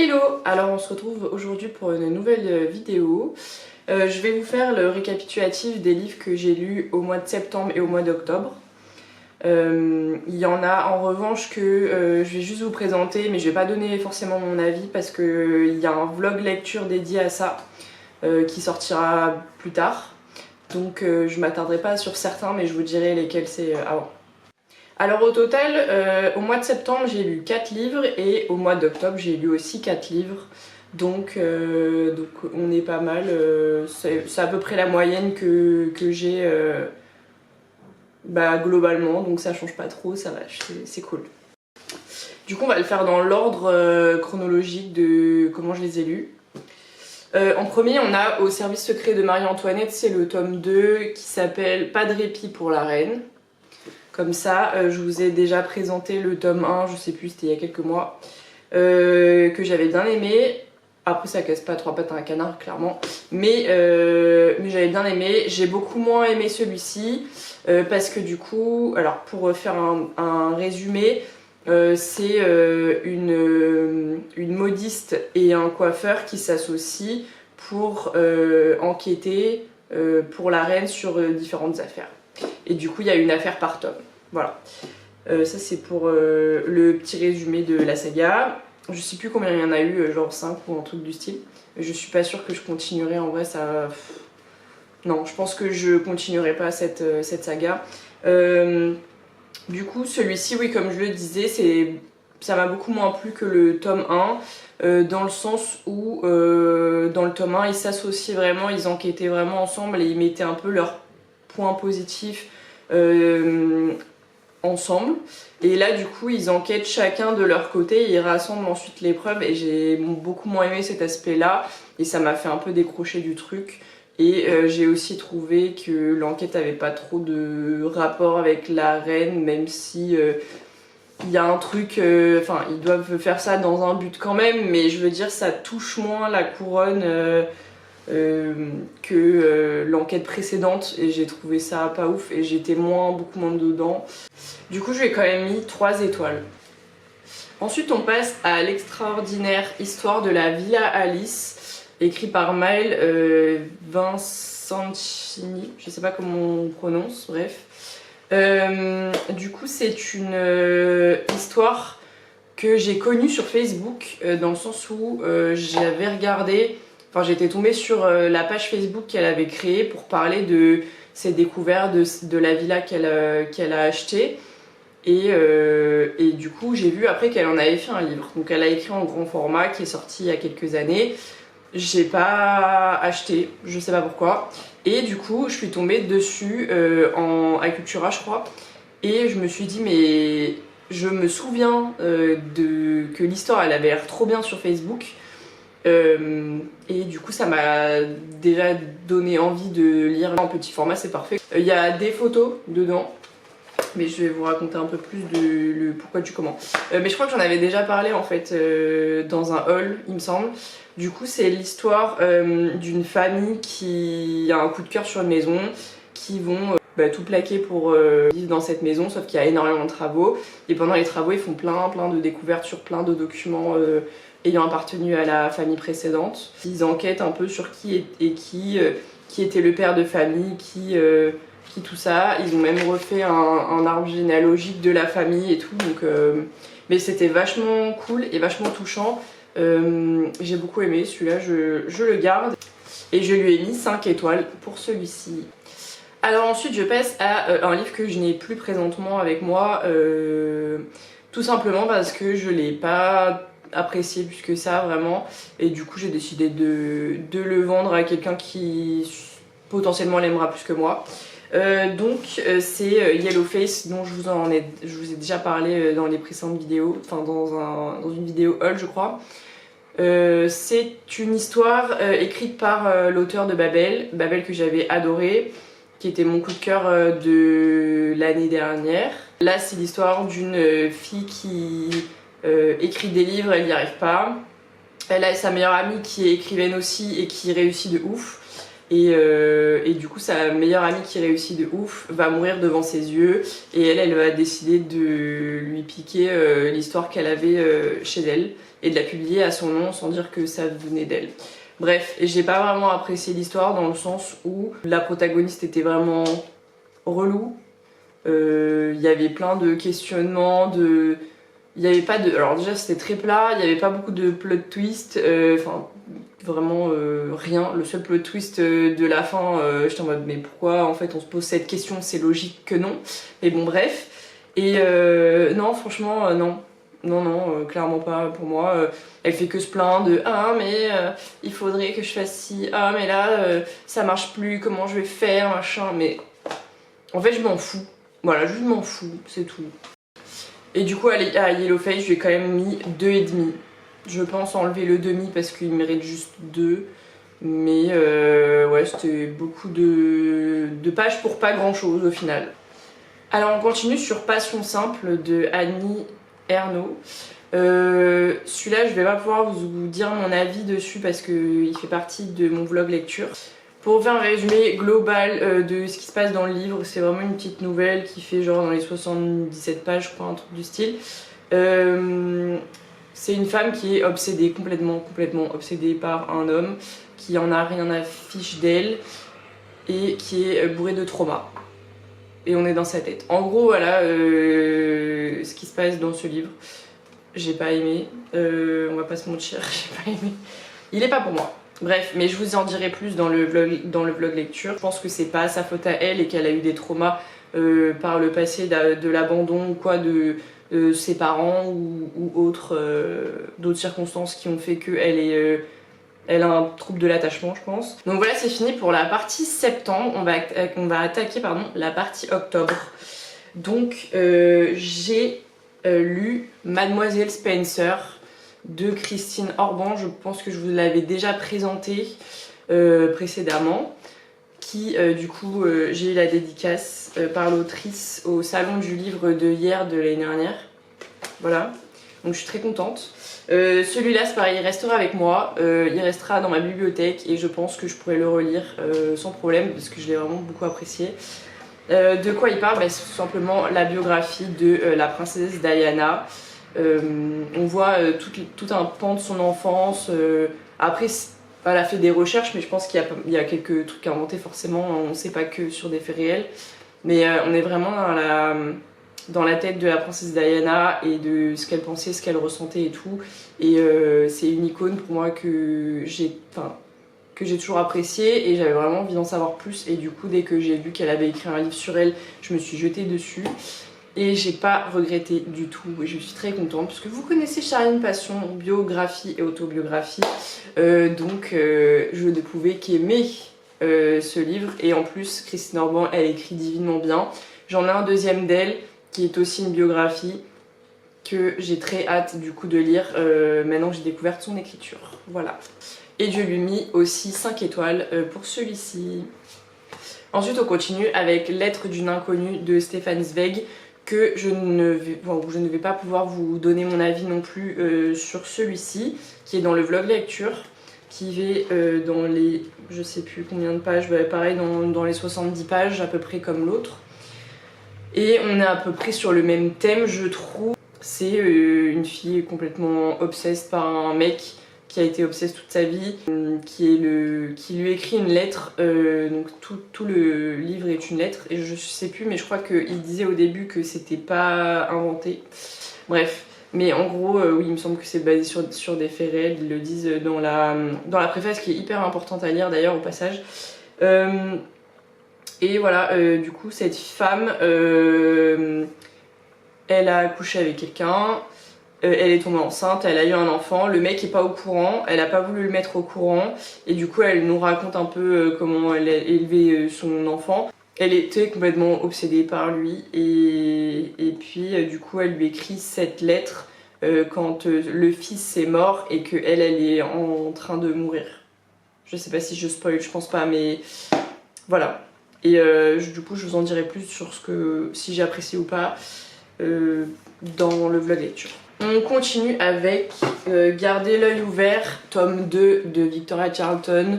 Hello! Alors on se retrouve aujourd'hui pour une nouvelle vidéo. Je vais vous faire le récapitulatif des livres que j'ai lus au mois de septembre et au mois d'octobre. Il y en a en revanche que je vais juste vous présenter, mais je vais pas donner forcément mon avis parce qu'il y a un vlog lecture dédié à ça qui sortira plus tard. Donc je m'attarderai pas sur certains, mais je vous dirai lesquels c'est avant. Alors au total, au mois de septembre j'ai lu 4 livres et au mois d'octobre j'ai lu aussi 4 livres. Donc on est pas mal, c'est à peu près la moyenne que j'ai globalement, donc ça change pas trop, ça va, c'est cool. Du coup on va le faire dans l'ordre chronologique de comment je les ai lus. En premier on a Au service secret de Marie-Antoinette, c'est le tome 2 qui s'appelle Pas de répit pour la reine. Comme ça, je vous ai déjà présenté le tome 1, je sais plus, c'était il y a quelques mois, que j'avais bien aimé. Après, ça casse pas 3 pattes à un canard, clairement. Mais j'avais bien aimé. J'ai beaucoup moins aimé celui-ci, parce que du coup, alors pour faire un résumé, c'est une modiste et un coiffeur qui s'associent pour enquêter pour la reine sur différentes affaires. Et du coup il y a une affaire par tome. Voilà. Ça c'est pour le petit résumé de la saga. Je sais plus combien il y en a eu, genre 5 ou un truc du style. Je suis pas sûre que je continuerai, en vrai ça... Non, je pense que je continuerai pas cette saga. Du coup celui-ci, oui, comme je le disais, ça m'a beaucoup moins plu que le tome 1, dans le sens où dans le tome 1 ils s'associaient vraiment, ils enquêtaient vraiment ensemble et ils mettaient un peu leurs points positifs ensemble. Et là du coup ils enquêtent chacun de leur côté, ils rassemblent ensuite les preuves et j'ai beaucoup moins aimé cet aspect là et ça m'a fait un peu décrocher du truc. Et j'ai aussi trouvé que l'enquête avait pas trop de rapport avec la reine, même si il y a un truc, enfin ils doivent faire ça dans un but quand même, mais je veux dire ça touche moins la couronne que l'enquête précédente et j'ai trouvé ça pas ouf et j'étais beaucoup moins dedans. Du coup je lui ai quand même mis 3 étoiles. Ensuite on passe à l'extraordinaire histoire de la Villa Alice, écrit par Maëlle Vincentini, je sais pas comment on prononce, bref. Du coup c'est une histoire que j'ai connue sur Facebook, dans le sens où j'avais regardé, enfin j'étais tombée sur la page Facebook qu'elle avait créée pour parler de ses découvertes de la villa qu'elle a achetée. Et du coup j'ai vu après qu'elle en avait fait un livre. Donc elle a écrit en grand format qui est sorti il y a quelques années. J'ai pas acheté, je sais pas pourquoi. Et du coup je suis tombée dessus à Cultura je crois. Et je me suis dit mais je me souviens que l'histoire elle avait l'air trop bien sur Facebook. Et du coup ça m'a déjà donné envie de lire en petit format, c'est parfait. Il y a des photos dedans, mais je vais vous raconter un peu plus de le pourquoi du comment. Mais je crois que j'en avais déjà parlé en fait dans un haul il me semble. Du coup c'est l'histoire d'une famille qui a un coup de cœur sur une maison, qui vont tout plaquer pour vivre dans cette maison, sauf qu'il y a énormément de travaux. Et pendant les travaux ils font plein de découvertes sur plein de documents ayant appartenu à la famille précédente. Ils enquêtent un peu sur qui était le père de famille, qui tout ça. Ils ont même refait un arbre généalogique de la famille et tout. Donc, mais c'était vachement cool et vachement touchant. J'ai beaucoup aimé celui-là, je le garde. Et je lui ai mis 5 étoiles pour celui-ci. Alors ensuite je passe à un livre que je n'ai plus présentement avec moi. Tout simplement parce que je l'ai pas apprécié plus que ça vraiment. Et du coup j'ai décidé de le vendre à quelqu'un qui potentiellement l'aimera plus que moi. C'est Yellowface dont je vous ai déjà parlé dans les précédentes vidéos, enfin dans une vidéo haul je crois. C'est une histoire écrite par l'auteur de Babel que j'avais adoré, qui était mon coup de cœur de l'année dernière. Là c'est l'histoire d'une fille qui écrit des livres, elle n'y arrive pas. Elle a sa meilleure amie qui est écrivaine aussi et qui réussit de ouf. Et du coup sa meilleure amie qui réussit de ouf va mourir devant ses yeux et elle va décider de lui piquer l'histoire qu'elle avait chez elle et de la publier à son nom sans dire que ça venait d'elle. Bref, et j'ai pas vraiment apprécié l'histoire dans le sens où la protagoniste était vraiment relou. Il y avait plein de questionnements, il y avait pas de... Alors déjà c'était très plat, il y avait pas beaucoup de plot twist, enfin vraiment rien. Le seul plot twist de la fin, j'étais en mode mais pourquoi en fait on se pose cette question, c'est logique que non. Mais bon bref. Et non franchement non. Non, clairement pas pour moi. Elle fait que se plaindre de ah mais il faudrait que je fasse ci, ah mais là ça marche plus, comment je vais faire, machin. Mais en fait je m'en fous. Voilà, je m'en fous, c'est tout. Et du coup à Yellowface je lui ai quand même mis 2,5. Je pense enlever le demi parce qu'il mérite juste 2. Mais ouais c'était beaucoup de pages pour pas grand chose au final. Alors on continue sur Passion simple de Annie Ernaux. Celui-là je vais pas pouvoir vous dire mon avis dessus parce qu'il fait partie de mon vlog lecture. Pour faire un résumé global de ce qui se passe dans le livre, c'est vraiment une petite nouvelle qui fait genre dans les 77 pages, je crois, un truc du style. C'est une femme qui est obsédée, complètement obsédée par un homme qui en a rien à fiche d'elle et qui est bourré de trauma. Et on est dans sa tête. En gros, voilà ce qui se passe dans ce livre. J'ai pas aimé, on va pas se mentir, j'ai pas aimé. Il est pas pour moi. Bref, mais je vous en dirai plus dans le vlog lecture. Je pense que c'est pas sa faute à elle et qu'elle a eu des traumas par le passé de l'abandon ou quoi de ses parents ou autres d'autres circonstances qui ont fait qu'elle elle a un trouble de l'attachement, je pense. Donc voilà, c'est fini pour la partie septembre. On va attaquer la partie octobre. Donc j'ai lu Mademoiselle Spencer de Christine Orban. Je pense que je vous l'avais déjà présenté précédemment. Qui du coup j'ai eu la dédicace par l'autrice au salon du livre de hier de l'année dernière. Voilà, donc je suis très contente. Celui-là c'est pareil, il restera avec moi, il restera dans ma bibliothèque et je pense que je pourrais le relire sans problème parce que je l'ai vraiment beaucoup apprécié. De quoi il parle? C'est tout simplement la biographie de la princesse Diana. On voit tout un pan de son enfance. Après elle a fait des recherches mais je pense qu'il y a quelques trucs inventer forcément, on ne sait pas que sur des faits réels. Mais on est vraiment dans la tête de la princesse Diana et de ce qu'elle pensait, ce qu'elle ressentait et tout. Et c'est une icône pour moi que j'ai toujours appréciée et j'avais vraiment envie d'en savoir plus. Et du coup, dès que j'ai vu qu'elle avait écrit un livre sur elle, je me suis jetée dessus. Et j'ai pas regretté du tout et je suis très contente puisque vous connaissez Charline Passion, biographie et autobiographie. Donc je ne pouvais qu'aimer ce livre. Et en plus, Christine Orban, elle écrit divinement bien. J'en ai un deuxième d'elle qui est aussi une biographie que j'ai très hâte du coup de lire maintenant que j'ai découvert son écriture. Voilà. Et je lui ai mis aussi 5 étoiles pour celui-ci. Ensuite on continue avec Lettre d'une inconnue de Stéphane Zweig que je ne vais pas pouvoir vous donner mon avis non plus sur celui-ci qui est dans le vlog lecture qui va dans les je sais plus combien de pages, pareil dans les 70 pages à peu près comme l'autre. Et on est à peu près sur le même thème je trouve. C'est une fille complètement obsesse par un mec qui a été obsesse toute sa vie, qui lui écrit une lettre, donc tout le livre est une lettre, et je sais plus, mais je crois qu'il disait au début que c'était pas inventé. Bref, mais en gros, oui, il me semble que c'est basé sur des faits réels, ils le disent dans la préface qui est hyper importante à lire d'ailleurs au passage. Et voilà, du coup, cette femme, elle a accouché avec quelqu'un. Elle est tombée enceinte, elle a eu un enfant, le mec est pas au courant, elle a pas voulu le mettre au courant et du coup elle nous raconte un peu comment elle a élevé son enfant. Elle était complètement obsédée par lui et puis du coup elle lui écrit cette lettre quand le fils est mort et qu'elle est en train de mourir. Je sais pas si je spoil, je pense pas mais voilà. Et du coup je vous en dirai plus sur si j'ai apprécié ou pas dans le vlog lecture. On continue avec Garder l'œil ouvert, tome 2 de Victoria Charlton.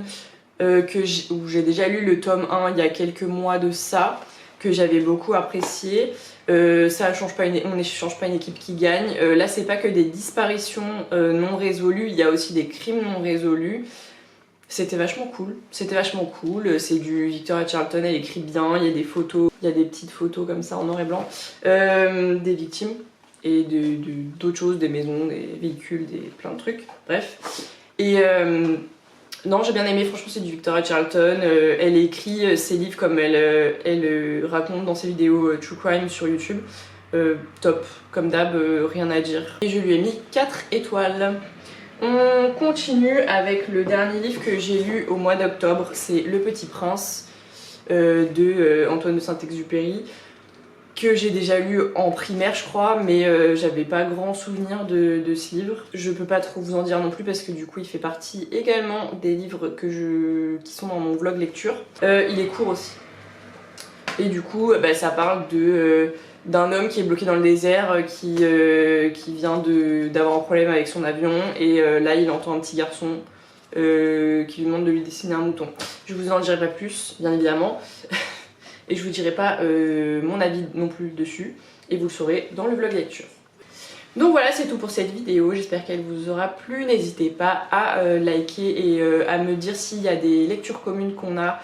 où j'ai déjà lu le tome 1 il y a quelques mois de ça, que j'avais beaucoup apprécié. Ça change pas on n'échange pas une équipe qui gagne. Là c'est pas que des disparitions non résolues, il y a aussi des crimes non résolus. C'était vachement cool, c'est du Victoria Charlton, elle écrit bien, il y a des photos, il y a des petites photos comme ça en noir et blanc, des victimes et d'autres choses, des maisons, des véhicules, plein de trucs, bref. Et non, j'ai bien aimé, franchement c'est du Victoria Charlton, elle écrit ses livres comme elle raconte dans ses vidéos True Crime sur YouTube, top, comme d'hab, rien à dire. Et je lui ai mis 4 étoiles. On continue avec le dernier livre que j'ai lu au mois d'octobre, c'est Le Petit Prince de Antoine de Saint-Exupéry, que j'ai déjà lu en primaire je crois, mais j'avais pas grand souvenir de ce livre. Je peux pas trop vous en dire non plus parce que du coup il fait partie également des livres qui sont dans mon vlog lecture. Il est court aussi. Et du coup ça parle d'un homme qui est bloqué dans le désert, qui vient d'avoir un problème avec son avion, et là il entend un petit garçon qui lui demande de lui dessiner un mouton. Je vous en dirai pas plus, bien évidemment, et je vous dirai pas mon avis non plus dessus, et vous le saurez dans le vlog lecture. Donc voilà, c'est tout pour cette vidéo, j'espère qu'elle vous aura plu. N'hésitez pas à liker et à me dire s'il y a des lectures communes qu'on a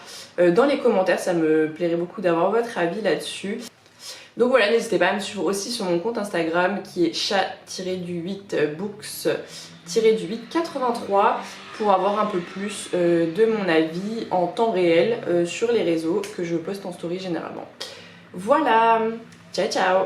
dans les commentaires, ça me plairait beaucoup d'avoir votre avis là-dessus. Donc voilà, n'hésitez pas à me suivre aussi sur mon compte Instagram qui est chat-books-83 pour avoir un peu plus de mon avis en temps réel sur les réseaux que je poste en story généralement. Voilà, ciao ciao!